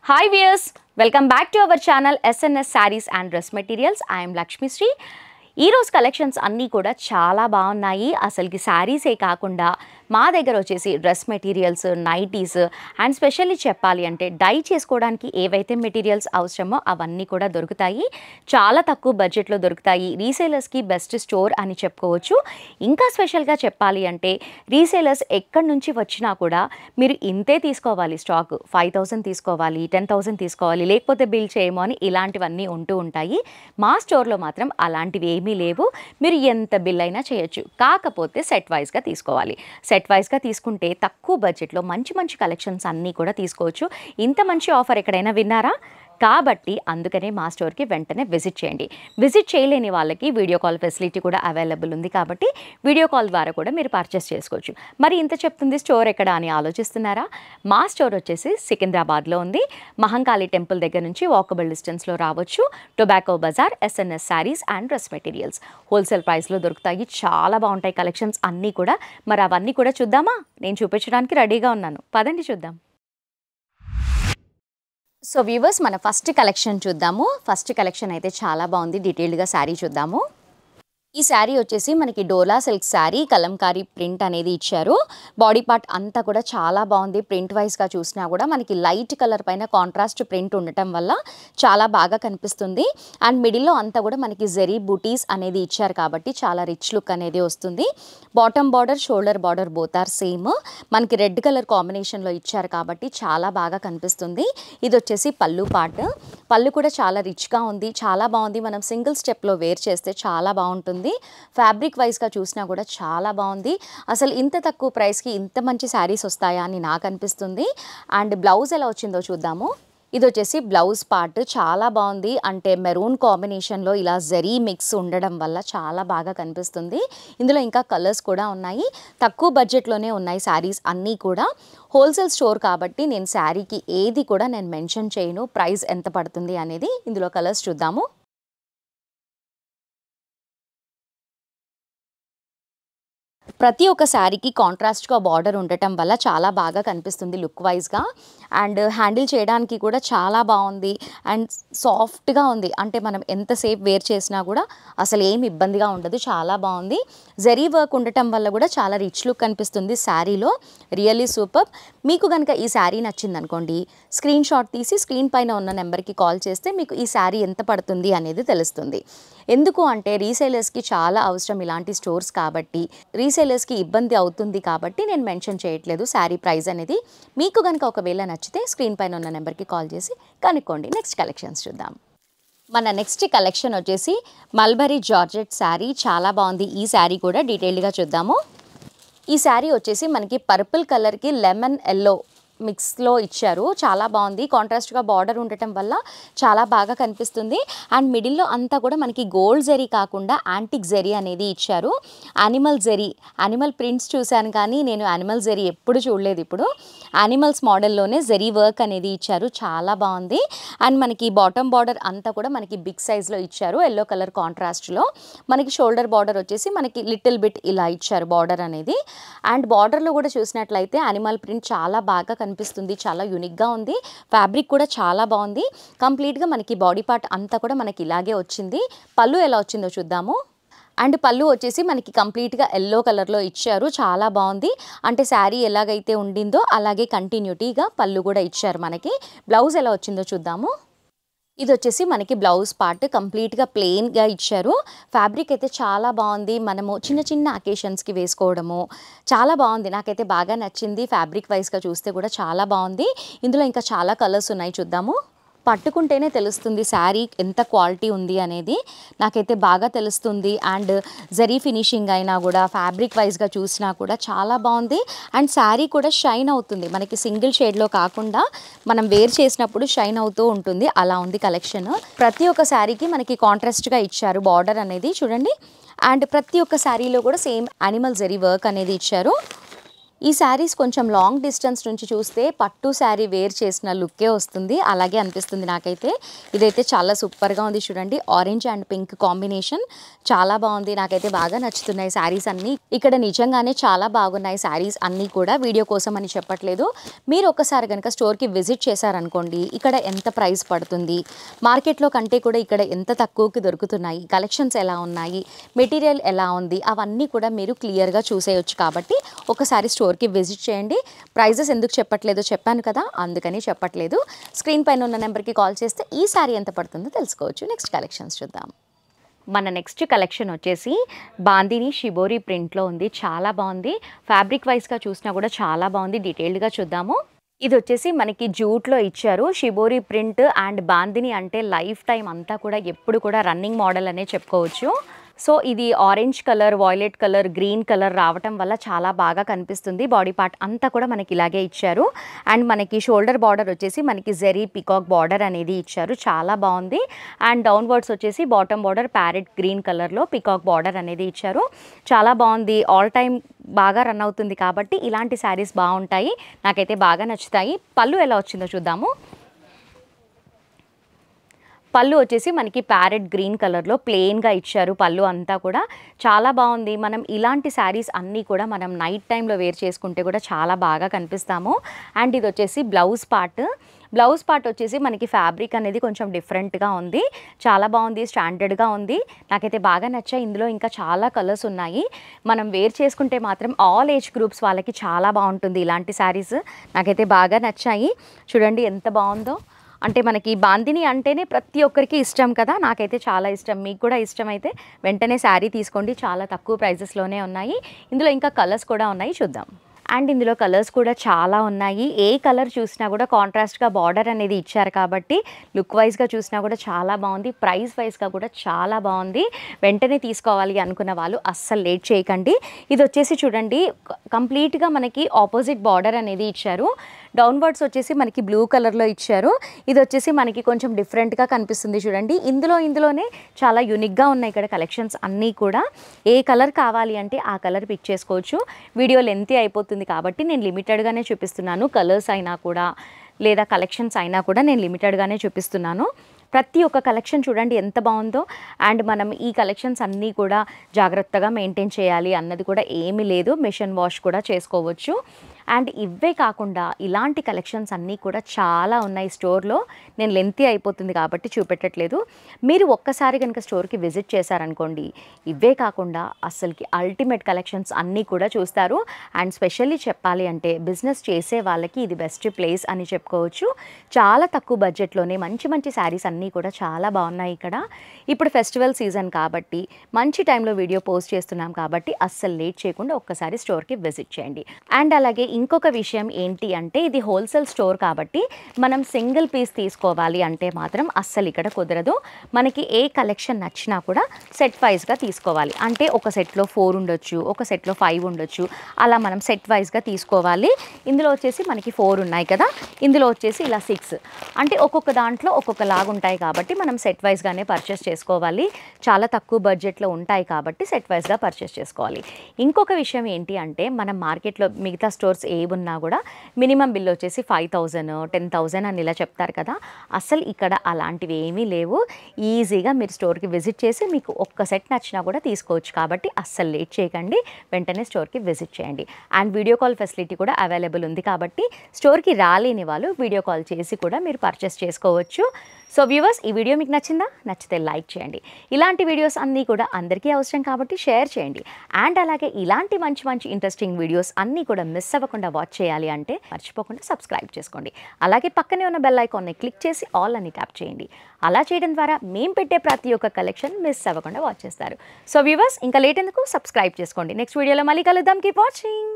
Hi viewers, welcome back to our channel SNS Sarees and Dress Materials. I am Lakshmi Sri. ఈ రోజు collections అన్నీ కూడా చాలా బాగున్నాయి. అసలుకి శారీసే కాకుండా మా దగ్గర వచ్చేసి dress materials, nighties and specially చెప్పాలి అంటే డై చేసుకోవడానికి ఏవైతే మెటీరియల్స్ అవసరమో అవన్నీ కూడా దొరుకుతాయి. చాలా తక్కువ బడ్జెట్లో దొరుకుతాయి. రీసేలర్స్కి బెస్ట్ స్టోర్ అని చెప్పుకోవచ్చు. ఇంకా స్పెషల్గా చెప్పాలి అంటే రీసేలర్స్ ఎక్కడి నుంచి వచ్చినా కూడా మీరు ఇంతే తీసుకోవాలి, స్టాక్ 5000 తీసుకోవాలి, 10,000 తీసుకోవాలి, లేకపోతే బిల్ చేయము అని ఇలాంటివన్నీ ఉంటూ ఉంటాయి. మా స్టోర్లో మాత్రం అలాంటివి ఏమీ లేవు. మీరు ఎంత బిల్ అయినా చేయొచ్చు. కాకపోతే సెట్ వైజ్గా తీసుకోవాలి. సెట్ వైజ్గా తీసుకుంటే తక్కువ బడ్జెట్లో మంచి మంచి కలెక్షన్స్ అన్నీ కూడా తీసుకోవచ్చు. ఇంత మంచి ఆఫర్ ఎక్కడైనా విన్నారా? కాబట్టి అందుకనే మా స్టోర్కి వెంటనే విజిట్ చేయండి. విజిట్ చేయలేని వాళ్ళకి వీడియో కాల్ ఫెసిలిటీ కూడా అవైలబుల్ ఉంది. కాబట్టి వీడియో కాల్ ద్వారా కూడా మీరు పర్చేస్ చేసుకోవచ్చు. మరి ఇంత చెప్తుంది స్టోర్ ఎక్కడ అని ఆలోచిస్తున్నారా? మా స్టోర్ వచ్చేసి సికింద్రాబాద్లో ఉంది. మహంకాళి టెంపుల్ దగ్గర నుంచి వాకబుల్ డిస్టెన్స్లో రావచ్చు. Tobacco Bazaar, SNS sarees and dress materials wholesale ప్రైస్లో దొరుకుతాయి. చాలా బాగుంటాయి కలెక్షన్స్ అన్నీ కూడా. మరి అవన్నీ కూడా చూద్దామా? నేను చూపించడానికి రెడీగా ఉన్నాను. పదండి చూద్దాం. సో వ్యూవర్స్, మన ఫస్ట్ కలెక్షన్ చూద్దాము. ఫస్ట్ కలెక్షన్ అయితే చాలా బాగుంది. డీటెయిల్డ్గా శారీ చూద్దాము. ఈ శారీ వచ్చేసి మనకి డోలా సిల్క్ శారీ, కలంకారీ ప్రింట్ అనేది ఇచ్చారు. బాడీ పార్ట్ అంతా కూడా చాలా బాగుంది. ప్రింట్ వైజ్గా చూసినా కూడా మనకి లైట్ కలర్ పైన కాంట్రాస్ట్ ప్రింట్ ఉండటం వల్ల చాలా బాగా కనిపిస్తుంది. అండ్ మిడిల్లో అంతా కూడా మనకి జెరీ బూటీస్ అనేది ఇచ్చారు కాబట్టి చాలా రిచ్ లుక్ అనేది వస్తుంది. Bottom border, shoulder border both are same. మనకి రెడ్ కలర్ కాంబినేషన్లో ఇచ్చారు కాబట్టి చాలా బాగా కనిపిస్తుంది. ఇది వచ్చేసి పళ్ళు పార్ట్. పళ్ళు కూడా చాలా రిచ్గా ఉంది, చాలా బాగుంది. మనం సింగిల్ స్టెప్లో వేర్ చేస్తే చాలా బాగుంటుంది. ఫ్యాబ్రిక్ వైజ్గా చూసినా కూడా చాలా బాగుంది. అసలు ఇంత తక్కువ ప్రైస్కి ఇంత మంచి శారీస్ వస్తాయా అని నాకు అనిపిస్తుంది. అండ్ బ్లౌజ్ ఎలా వచ్చిందో చూద్దాము. ఇది వచ్చేసి బ్లౌజ్ పార్ట్ చాలా బాగుంది. అంటే మెరూన్ కాంబినేషన్లో ఇలా జరీ మిక్స్ ఉండడం వల్ల చాలా బాగా కనిపిస్తుంది. ఇందులో ఇంకా కలర్స్ కూడా ఉన్నాయి. తక్కువ బడ్జెట్లోనే ఉన్నాయి శారీస్ అన్నీ కూడా. హోల్సేల్ స్టోర్ కాబట్టి నేను శారీకి ఏది కూడా నేను మెన్షన్ చేయను, ప్రైస్ ఎంత పడుతుంది అనేది. ఇందులో కలర్స్ చూద్దాము. ప్రతి ఒక్క శారీకి కాంట్రాస్ట్గా బార్డర్ ఉండటం వల్ల చాలా బాగా కనిపిస్తుంది లుక్ వైజ్గా. అండ్ హ్యాండిల్ చేయడానికి కూడా చాలా బాగుంది అండ్ సాఫ్ట్గా ఉంది. అంటే మనం ఎంతసేపు వేర్ చేసినా కూడా అసలు ఏమి ఇబ్బందిగా ఉండదు. చాలా బాగుంది. జరీ వర్క్ ఉండటం వల్ల కూడా చాలా రిచ్ లుక్ కనిపిస్తుంది శారీలో. Really super. మీకు కనుక ఈ శారీ నచ్చింది అనుకోండి, స్క్రీన్ షాట్ తీసి స్క్రీన్ పైన ఉన్న నెంబర్కి కాల్ చేస్తే మీకు ఈ శారీ ఎంత పడుతుంది అనేది తెలుస్తుంది. ఎందుకు అంటే రీసేలర్స్కి చాలా అవసరం ఇలాంటి స్టోర్స్ కాబట్టి, రీసేలర్స్కి ఇబ్బంది అవుతుంది కాబట్టి నేను మెన్షన్ చేయట్లేదు శారీ ప్రైస్ అనేది. మీకు కనుక ఒకవేళ నచ్చితే స్క్రీన్ పైన ఉన్న నెంబర్కి కాల్ చేసి కనుక్కోండి. నెక్స్ట్ కలెక్షన్స్ చూద్దాం. మన నెక్స్ట్ కలెక్షన్ వచ్చేసి మల్బరీ జార్జెట్ శారీ. చాలా బాగుంది. ఈ శారీ కూడా డీటెయిల్డ్గా చూద్దాము. ఈ శారీ వచ్చేసి మనకి పర్పుల్ కలర్కి లెమన్ ఎల్లో మిక్స్లో ఇచ్చారు. చాలా బాగుంది. కాంట్రాస్ట్గా బార్డర్ ఉండటం వల్ల చాలా బాగా కనిపిస్తుంది. అండ్ మిడిల్లో అంతా కూడా మనకి గోల్డ్ జరీ కాకుండా యాంటిక్ జరీ అనేది ఇచ్చారు. యానిమల్ జరీ, యానిమల్ ప్రింట్స్ చూశాను కానీ నేను యానిమల్ జరీ ఎప్పుడు చూడలేదు. ఇప్పుడు యానిమల్స్ మోడల్లోనే జరీ వర్క్ అనేది ఇచ్చారు. చాలా బాగుంది. అండ్ మనకి బాటమ్ బార్డర్ అంతా కూడా మనకి బిగ్ సైజ్లో ఇచ్చారు. ఎల్లో కలర్ కాంట్రాస్ట్లో. మనకి షోల్డర్ బార్డర్ వచ్చేసి మనకి లిటిల్ బిట్ ఇలా ఇచ్చారు బార్డర్ అనేది. అండ్ బార్డర్లో కూడా చూసినట్లయితే యానిమల్ ప్రింట్ చాలా బాగా కనిపిస్తుంది. చాలా యూనిక్గా ఉంది. ఫ్యాబ్రిక్ కూడా చాలా బాగుంది. కంప్లీట్గా మనకి బాడీ పార్ట్ అంతా కూడా మనకి ఇలాగే వచ్చింది. పళ్ళు ఎలా వచ్చిందో చూద్దాము. అండ్ పళ్ళు వచ్చేసి మనకి కంప్లీట్గా ఎల్లో కలర్లో ఇచ్చారు. చాలా బాగుంది. అంటే శారీ ఎలాగైతే ఉండిందో అలాగే కంటిన్యూటీగా పళ్ళు కూడా ఇచ్చారు మనకి. బ్లౌజ్ ఎలా వచ్చిందో చూద్దాము. ఇది వచ్చేసి మనకి బ్లౌజ్ పార్ట్ కంప్లీట్గా ప్లెయిన్గా ఇచ్చారు. ఫ్యాబ్రిక్ అయితే చాలా బాగుంది. మనము చిన్న చిన్న అకేషన్స్కి వేసుకోవడము చాలా బాగుంది. నాకైతే బాగా నచ్చింది. ఫ్యాబ్రిక్ వైజ్గా చూస్తే కూడా చాలా బాగుంది. ఇందులో ఇంకా చాలా కలర్స్ ఉన్నాయి, చూద్దాము. పట్టుకుంటేనే తెలుస్తుంది శారీ ఎంత క్వాలిటీ ఉంది అనేది. నాకైతే బాగా తెలుస్తుంది. అండ్ జరీ ఫినిషింగ్ అయినా కూడా ఫ్యాబ్రిక్ వైజ్గా చూసినా కూడా చాలా బాగుంది. అండ్ శారీ కూడా షైన్ అవుతుంది. మనకి సింగిల్ షేడ్లో కాకుండా మనం వేర్ చేసినప్పుడు షైన్ అవుతూ ఉంటుంది. అలా ఉంది కలెక్షన్. ప్రతి ఒక్క శారీకి మనకి కాంట్రాస్ట్గా ఇచ్చారు బార్డర్ అనేది చూడండి. అండ్ ప్రతి ఒక్క శారీలో కూడా సేమ్ యానిమల్ జరీ వర్క్ అనేది ఇచ్చారు. ఈ శారీస్ కొంచెం లాంగ్ డిస్టెన్స్ నుంచి చూస్తే పట్టు శారీ వేర్ చేసిన లుక్కే వస్తుంది, అలాగే అనిపిస్తుంది నాకైతే. ఇదైతే చాలా సూపర్గా ఉంది చూడండి, ఆరెంజ్ అండ్ పింక్ కాంబినేషన్ చాలా బాగుంది. నాకైతే బాగా నచ్చుతున్నాయి శారీస్ అన్నీ. ఇక్కడ నిజంగానే చాలా బాగున్నాయి శారీస్ అన్నీ కూడా, వీడియో కోసం అని చెప్పట్లేదు. మీరు ఒకసారి కనుక స్టోర్కి విజిట్ చేశారనుకోండి, ఇక్కడ ఎంత ప్రైస్ పడుతుంది, మార్కెట్లో కంటే కూడా ఇక్కడ ఎంత తక్కువకి దొరుకుతున్నాయి, కలెక్షన్స్ ఎలా ఉన్నాయి, మెటీరియల్ ఎలా ఉంది, అవన్నీ కూడా మీరు క్లియర్గా చూసేయచ్చు. కాబట్టి ఒకసారి స్టోర్కి విజిట్ చేయండి. ప్రైజెస్ ఎందుకు చెప్పట్లేదో చెప్పాను కదా, అందుకని చెప్పట్లేదు. స్క్రీన్ పైన ఉన్న నెంబర్కి కాల్ చేస్తే ఈ శారీ ఎంత పడుతుందో తెలుసుకోవచ్చు. నెక్స్ట్ కలెక్షన్స్ చూద్దాం. మన నెక్స్ట్ కలెక్షన్ వచ్చేసి బాందిని షిబోరి ప్రింట్లో ఉంది, చాలా బాగుంది. ఫ్యాబ్రిక్ వైజ్గా చూసినా కూడా చాలా బాగుంది. డీటెయిల్డ్గా చూద్దాము. ఇది వచ్చేసి మనకి జూట్లో ఇచ్చారు. షిబోరి ప్రింట్ అండ్ బాందిని అంటే లైఫ్ టైం అంతా కూడా ఎప్పుడు కూడా రన్నింగ్ మోడల్ అనే చెప్పుకోవచ్చు. సో ఇది orange colour, violet colour, green colour రావటం వల్ల చాలా బాగా కనిపిస్తుంది. బాడీ పార్ట్ అంతా కూడా మనకి ఇలాగే ఇచ్చారు. అండ్ మనకి షోల్డర్ బార్డర్ వచ్చేసి మనకి జెరీ పికాక్ బార్డర్ అనేది ఇచ్చారు, చాలా బాగుంది. అండ్ డౌన్వర్డ్స్ వచ్చేసి బాటమ్ బార్డర్ ప్యారెట్ గ్రీన్ కలర్లో పికాక్ బార్డర్ అనేది ఇచ్చారు, చాలా బాగుంది. ఆల్ టైమ్ బాగా రన్ అవుతుంది కాబట్టి ఇలాంటి శారీస్ బాగుంటాయి, నాకైతే బాగా నచ్చుతాయి. పళ్ళు ఎలా వచ్చిందో చూద్దాము. పళ్ళు వచ్చేసి మనకి ప్యారెట్ గ్రీన్ కలర్లో ప్లెయిన్గా ఇచ్చారు. పళ్ళు అంతా కూడా చాలా బాగుంది. మనం ఇలాంటి శారీస్ అన్నీ కూడా మనం నైట్ టైంలో వేర్ చేసుకుంటే కూడా చాలా బాగా కనిపిస్తాము. అండ్ ఇది వచ్చేసి బ్లౌజ్ పార్ట్ వచ్చేసి మనకి ఫ్యాబ్రిక్ అనేది కొంచెం డిఫరెంట్గా ఉంది, చాలా బాగుంది, స్టాండర్డ్గా ఉంది. నాకైతే బాగా నచ్చాయి. ఇందులో ఇంకా చాలా కలర్స్ ఉన్నాయి. మనం వేర్ చేసుకుంటే మాత్రం ఆల్ ఏజ్ గ్రూప్స్ వాళ్ళకి చాలా బాగుంటుంది ఇలాంటి శారీస్. నాకైతే బాగా నచ్చాయి. చూడండి ఎంత బాగుందో. అంటే మనకి బాందిని అంటేనే ప్రతి ఒక్కరికి ఇష్టం కదా, నాకైతే చాలా ఇష్టం. మీకు కూడా ఇష్టమైతే వెంటనే శారీ తీసుకోండి, చాలా తక్కువ ప్రైజెస్లోనే ఉన్నాయి. ఇందులో ఇంకా కలర్స్ కూడా ఉన్నాయి, చూద్దాం. అండ్ ఇందులో కలర్స్ కూడా చాలా ఉన్నాయి. ఏ కలర్ చూసినా కూడా కాంట్రాస్ట్గా బార్డర్ అనేది ఇచ్చారు కాబట్టి లుక్ వైజ్గా చూసినా కూడా చాలా బాగుంది. ప్రైస్ వైజ్గా కూడా చాలా బాగుంది. వెంటనే తీసుకోవాలి అనుకున్న వాళ్ళు అస్సలు లేట్ చేయకండి. ఇది వచ్చేసి చూడండి కంప్లీట్గా మనకి ఆపోజిట్ బార్డర్ అనేది ఇచ్చారు. డౌన్వర్డ్స్ వచ్చేసి మనకి బ్లూ కలర్లో ఇచ్చారు. ఇది వచ్చేసి మనకి కొంచెం డిఫరెంట్గా కనిపిస్తుంది చూడండి. ఇందులోనే చాలా యూనిక్గా ఉన్నాయి ఇక్కడ కలెక్షన్స్ అన్నీ కూడా. ఏ కలర్ కావాలి అంటే ఆ కలర్ పిక్ చేసుకోవచ్చు. వీడియో లెంతీ అయిపోతుంది కాబట్టి నేను లిమిటెడ్గానే చూపిస్తున్నాను. కలర్స్ అయినా కూడా లేదా కలెక్షన్స్ అయినా కూడా నేను లిమిటెడ్గానే చూపిస్తున్నాను. ప్రతి ఒక్క కలెక్షన్ చూడండి ఎంత బాగుందో. అండ్ మనం ఈ కలెక్షన్స్ అన్నీ కూడా జాగ్రత్తగా మెయింటైన్ చేయాలి అన్నది కూడా ఏమీ లేదు, మిషన్ వాష్ కూడా చేసుకోవచ్చు. అండ్ ఇవే కాకుండా ఇలాంటి కలెక్షన్స్ అన్నీ కూడా చాలా ఉన్నాయి స్టోర్లో. నేను లెంతీ అయిపోతుంది కాబట్టి చూపెట్టట్లేదు. మీరు ఒక్కసారి కనుక స్టోర్కి విజిట్ చేశారనుకోండి, ఇవే కాకుండా అస్సలకి అల్టిమేట్ కలెక్షన్స్ అన్నీ కూడా చూస్తారు. అండ్ స్పెషల్లీ చెప్పాలి అంటే బిజినెస్ చేసే వాళ్ళకి ఇది బెస్ట్ ప్లేస్ అని చెప్పుకోవచ్చు. చాలా తక్కువ బడ్జెట్లోనే మంచి మంచి శారీస్ అన్నీ కూడా చాలా బాగున్నాయి ఇక్కడ. ఇప్పుడు ఫెస్టివల్ సీజన్ కాబట్టి మంచి టైంలో వీడియో పోస్ట్ చేస్తున్నాం కాబట్టి అస్సలు లేట్ చేయకుండా ఒక్కసారి స్టోర్కి విజిట్ చేయండి. అండ్ అలాగే ఇంకొక విషయం ఏంటి అంటే ఇది హోల్సేల్ స్టోర్ కాబట్టి మనం సింగిల్ పీస్ తీసుకోవాలి అంటే మాత్రం అస్సలు ఇక్కడ కుదరదు. మనకి ఏ కలెక్షన్ నచ్చినా కూడా సెట్ వైజ్గా తీసుకోవాలి. అంటే ఒక సెట్లో 4 ఉండొచ్చు, ఒక సెట్లో 5 ఉండొచ్చు, అలా మనం సెట్ వైజ్గా తీసుకోవాలి. ఇందులో వచ్చేసి మనకి 4 ఉన్నాయి కదా, ఇందులో వచ్చేసి ఇలా 6, అంటే ఒక్కొక్క దాంట్లో ఒక్కొక్క లాగా ఉంటాయి కాబట్టి మనం సెట్ వైజ్గానే పర్చేస్ చేసుకోవాలి. చాలా తక్కువ బడ్జెట్లో ఉంటాయి కాబట్టి సెట్ వైజ్గా పర్చేస్ చేసుకోవాలి. ఇంకొక విషయం ఏంటి అంటే మనం మార్కెట్లో మిగతా స్టోర్స్ ఏమున్నా కూడా మినిమం బిల్ వచ్చేసి 5,000, 10,000 అని ఇలా చెప్తారు కదా, అసలు ఇక్కడ అలాంటివి ఏమీ లేవు. ఈజీగా మీరు స్టోర్కి విజిట్ చేసి మీకు ఒక్క సెట్ నచ్చినా కూడా తీసుకోవచ్చు. కాబట్టి అస్సలు లేట్ చేయకండి, వెంటనే స్టోర్కి విజిట్ చేయండి. అండ్ వీడియో కాల్ ఫెసిలిటీ కూడా అవైలబుల్ ఉంది కాబట్టి స్టోర్కి రాలేని వాళ్ళు వీడియో కాల్ చేసి కూడా మీరు పర్చేస్ చేసుకోవచ్చు. సో వ్యూవర్స్, ఈ వీడియో మీకు నచ్చిందా? నచ్చితే లైక్ చేయండి. ఇలాంటి వీడియోస్ అన్నీ కూడా అందరికీ అవసరం కాబట్టి షేర్ చేయండి. అండ్ అలాగే ఇలాంటి మంచి మంచి ఇంట్రెస్టింగ్ వీడియోస్ అన్నీ కూడా మిస్ అవ్వకుండా వాచ్ చేయాలి అంటే మర్చిపోకుండా సబ్స్క్రైబ్ చేసుకోండి. అలాగే పక్కనే ఉన్న బెల్ ఐకాన్ని క్లిక్ చేసి ఆల్ అని ట్యాప్ చేయండి. అలా చేయడం ద్వారా మేము పెట్టే ప్రతి ఒక్క కలెక్షన్ మిస్ అవ్వకుండా వాచ్ చేస్తారు. సో వ్యూవర్స్, ఇంకా లేట్ ఎందుకు, సబ్స్క్రైబ్ చేసుకోండి. నెక్స్ట్ వీడియోలో మళ్ళీ కలుద్దాం. Keep watching.